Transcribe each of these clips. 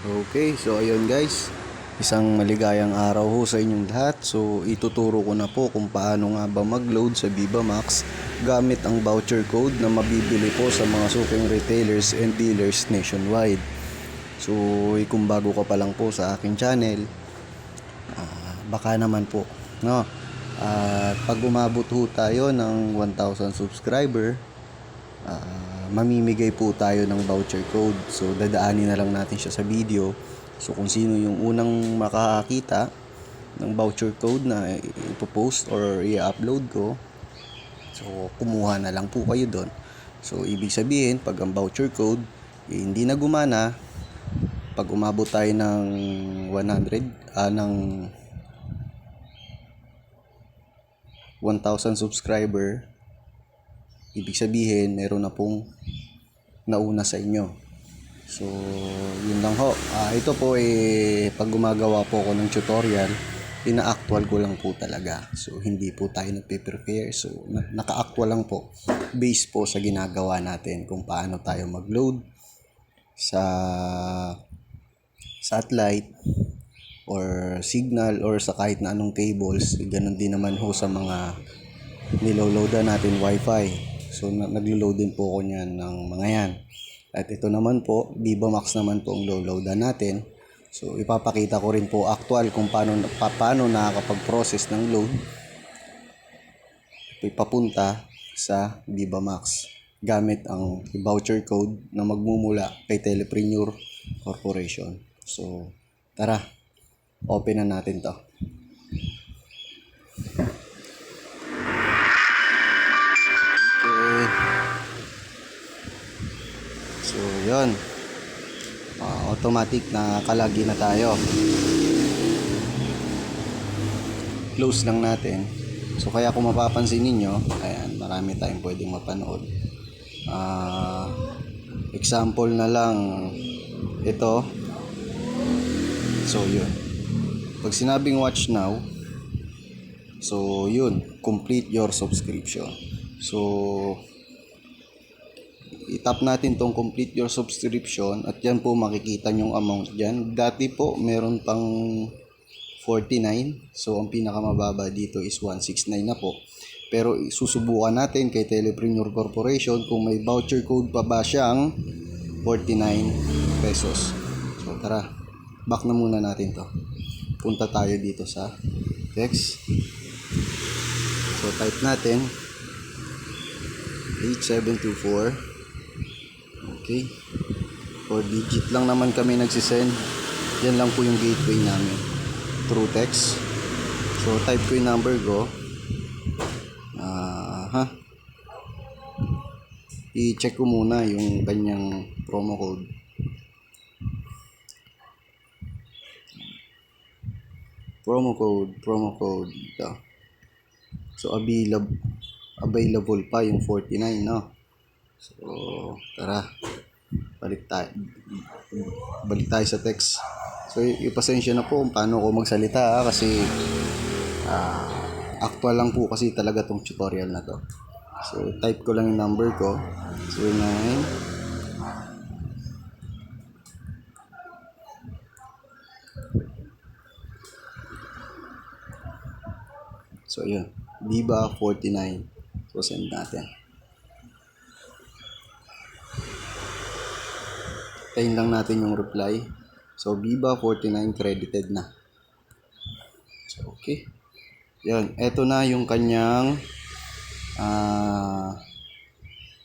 Okay, so ayun guys, isang maligayang araw ho sa inyong lahat. So ituturo ko na po kung paano nga ba mag-load sa Viva Max gamit ang voucher code na mabibili po sa mga suking retailers and dealers nationwide. So kung bago ka pa lang po sa aking channel, baka naman po, no? At pag umabot ho tayo ng 1,000 subscriber, mamimigay po tayo ng voucher code. So dadaanin na lang natin siya sa video. So kung sino yung unang makakakita ng voucher code na ipopost or i-upload ko, so kumuha na lang po kayo doon. So ibig sabihin, pag ang voucher code hindi na gumana, pag umabot tayo ng 1,000 subscriber, ibig sabihin meron na pong nauna sa inyo. So yun lang ho. Ito po pag gumagawa po ako ng tutorial, ina-actual ko lang po talaga. So hindi po tayo nagpe-prepare. So naka-actual lang po, based po sa ginagawa natin kung paano tayo mag-load sa satellite or signal or sa kahit na anong cables. Ganun din naman ho sa mga niloloadan natin wifi. So naglo-load din po ako niyan ng mga yan. At ito naman po, Viva Max naman po ang loadan natin. So ipapakita ko rin po actual kung paano nakakapag-process ng load papunta sa Viva Max gamit ang voucher code na magmumula kay Telepreneur Corporation. So tara, open na natin to. So yun, automatic na kalagi na tayo. Close lang natin. So kaya kung mapapansin ninyo, ayan, marami tayong pwedeng mapanood. Example na lang ito. So yun, pag sinabing watch now, so yun, complete your subscription. So i-tap natin tong complete your subscription at yan po makikita yung amount dyan. Dati po meron pang 49, so ang pinakamababa dito is 169 na po. Pero susubukan natin kay Telepreneur Corporation kung may voucher code pa ba siyang 49 pesos. So tara, back na muna natin to. Punta tayo dito sa text. So type natin 8724. Okay, 4 digit lang naman kami nagsisend. Yan lang po yung gateway namin, through text. So type ko yung number ko. I-check ko muna yung kanyang promo code. Promo code ito. So available pa yung 49, no? So tara, balik tayo sa text. So ipasensya na po kung paano ako magsalita kasi actual lang po kasi talaga tong tutorial na to. So type ko lang yung number ko, 09. So yun, Viva 49. So send natin. Tayin lang natin yung reply. So Viva 49 credited na. So okay. Yan, eto na yung kanyang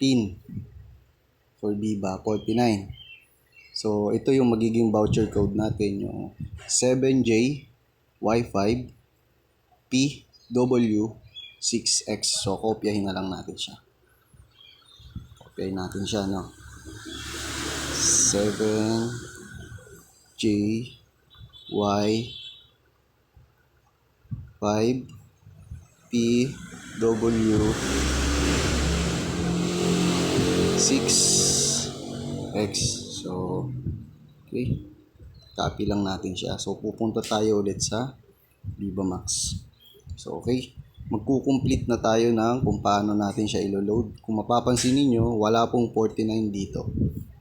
PIN for Viva 49. So ito yung magiging voucher code natin, yung 7J Y5 PW6X. So kopyahin na lang natin siya. No? 7J Y5 PW6X. So okay, copy lang natin siya. So pupunta tayo ulit sa Viva Max. So okay, magkukomplete na tayo ng kung paano natin siya ilo-load. Kung mapapansin niyo, wala pong 49 dito.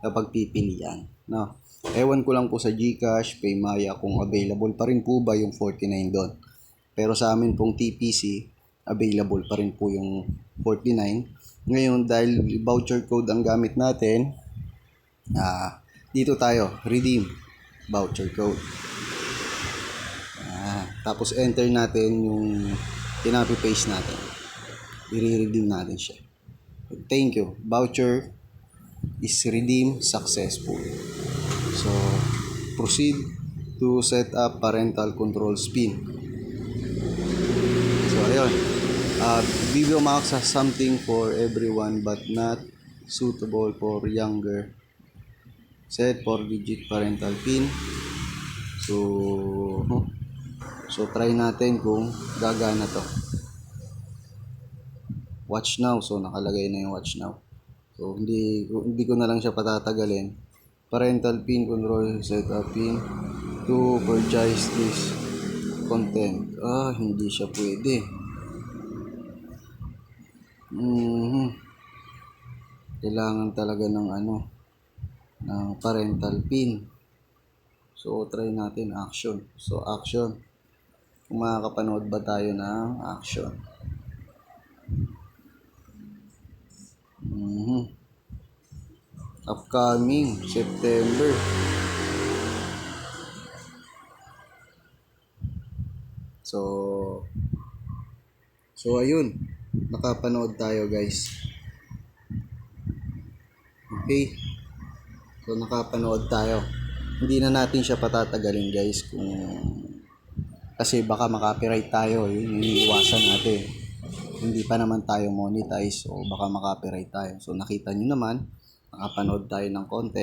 na pagpipilian. No? Ewan ko lang po sa GCash, Paymaya kung available pa rin po ba yung 49 doon. Pero sa amin pong TPC, available pa rin po yung 49. Ngayon, dahil voucher code ang gamit natin, dito tayo, redeem voucher code. Tapos enter natin yung copy-paste natin. I-redeem natin siya. Thank you. Voucher is redeemed successful. So, proceed to set up parental controls PIN. So, ayun. Vivo Max has something for everyone but not suitable for younger. Set 4-digit parental PIN. So try natin kung gagana to. Watch now. So, nakalagay na yung watch now. So, hindi ko na lang siya patatagalin. Parental PIN control set up PIN to purchase this content. Hindi siya pwede. Kailangan talaga ng ng parental PIN. So, try natin action. So, action. Kung makakapanood ba tayo ng action? Upcoming September. So ayun, nakapanood tayo guys. Okay, so nakapanood tayo. Hindi na natin siya patatagalin guys kasi baka makapiright tayo, yun iniiwasan natin. Hindi pa naman tayo monetize, so baka makapiright tayo. So nakita nyo naman, nakapanood tayo ng konti.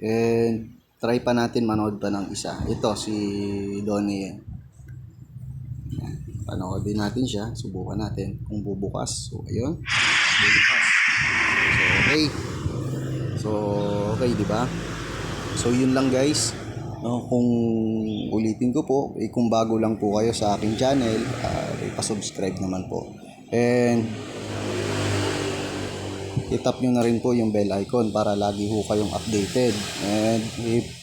And try pa natin manood pa ng isa. Ito si Donnie. Panoodin natin siya, subukan natin kung bubukas. So ayun, bubukas. So okay, di ba? So yun lang guys. Kung ulitin ko po, kung bago lang po kayo sa aking channel, ipa-subscribe naman po. And i-tap nyo na rin po yung bell icon para lagi ho kayong updated. And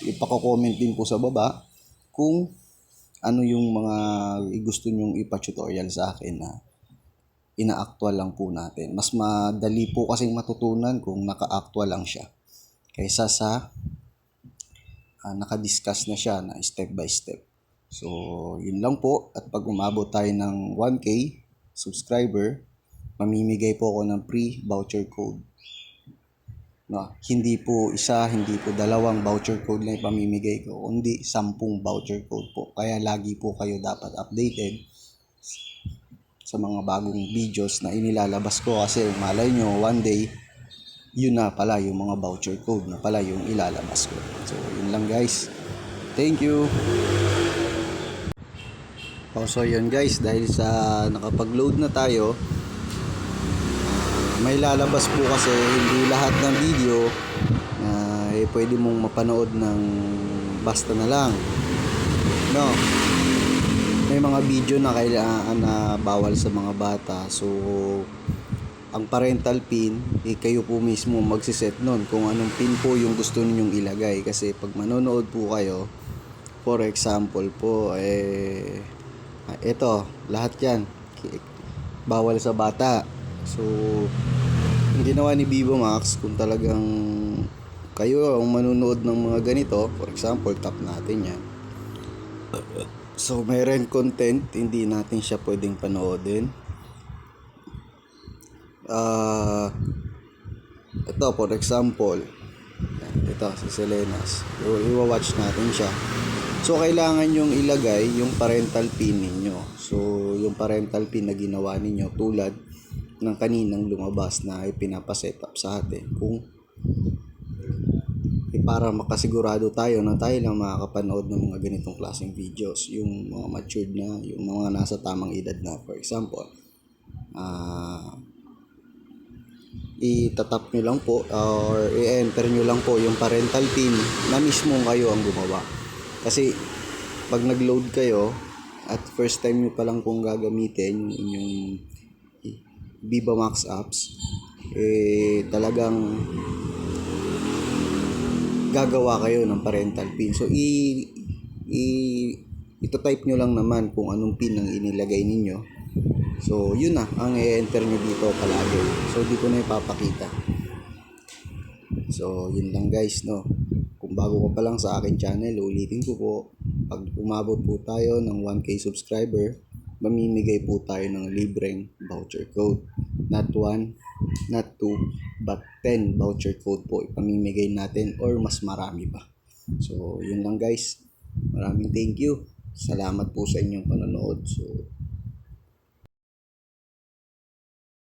ipako-comment din po sa baba kung ano yung mga gusto nyong ipa-tutorial sa akin na ina-actual lang po natin. Mas madali po kasing matutunan kung naka-actual lang siya kaysa sa naka-discuss na siya na step by step. So, yun lang po. At pag umabot tayo ng 1K subscriber, mamimigay po ako ng free voucher code. No, hindi po isa, hindi po dalawang voucher code na ipamimigay ko, kundi 10 voucher code po. Kaya lagi po kayo dapat updated sa mga bagong videos na inilalabas ko kasi malay nyo one day yun na pala yung mga voucher code na pala yung ilalabas ko. So yun lang guys, thank you. So yun guys, dahil sa nakapag-load na tayo, may lalabas po kasi hindi lahat ng video pwede mong mapanood ng basta na lang, no? May mga video na kailangan na bawal sa mga bata. So ang parental PIN, kayo po mismo magsiset nun kung anong PIN po yung gusto ninyong ilagay. Kasi pag manonood po kayo, for example po, ito, lahat yan bawal sa bata. So ang ginawa ni Vivo Max, kung talagang kayo ang manonood ng mga ganito, for example, tap natin yan. So may rent content, hindi natin siya pwedeng panoodin. Ito for example, ito si Selenas, i-watch natin siya. So kailangan yung ilagay yung parental PIN ninyo. So yung parental PIN na ginawa ninyo tulad ng kaninang lumabas na ipinapaset up sa atin, kung para makasigurado tayo na tayo lang makakapanood ng mga ganitong klaseng videos, yung mga matured na, yung mga nasa tamang edad na. For example, itatap nyo lang po or i-enter nyo lang po yung parental PIN na mismo kayo ang gumawa. Kasi pag nag-load kayo at first time nyo pa lang pong gagamitin yung Vivo Max apps, talagang gagawa kayo ng parental pin. So, ito-type nyo lang naman kung anong pin ang inilagay ninyo. So, yun na, ang i-enter nyo dito palagi. So, di ko na ipapakita. So, yun lang guys, no. Kung bago ka pa lang sa akin channel, ulitin ko po, pag umabot po tayo ng 1K subscriber, mamimigay po tayo ng libreng voucher code. Not 1, not 2, but 10 voucher code po ipamimigay natin or mas marami pa. So, yun lang guys. Maraming thank you. Salamat po sa inyong panonood. So,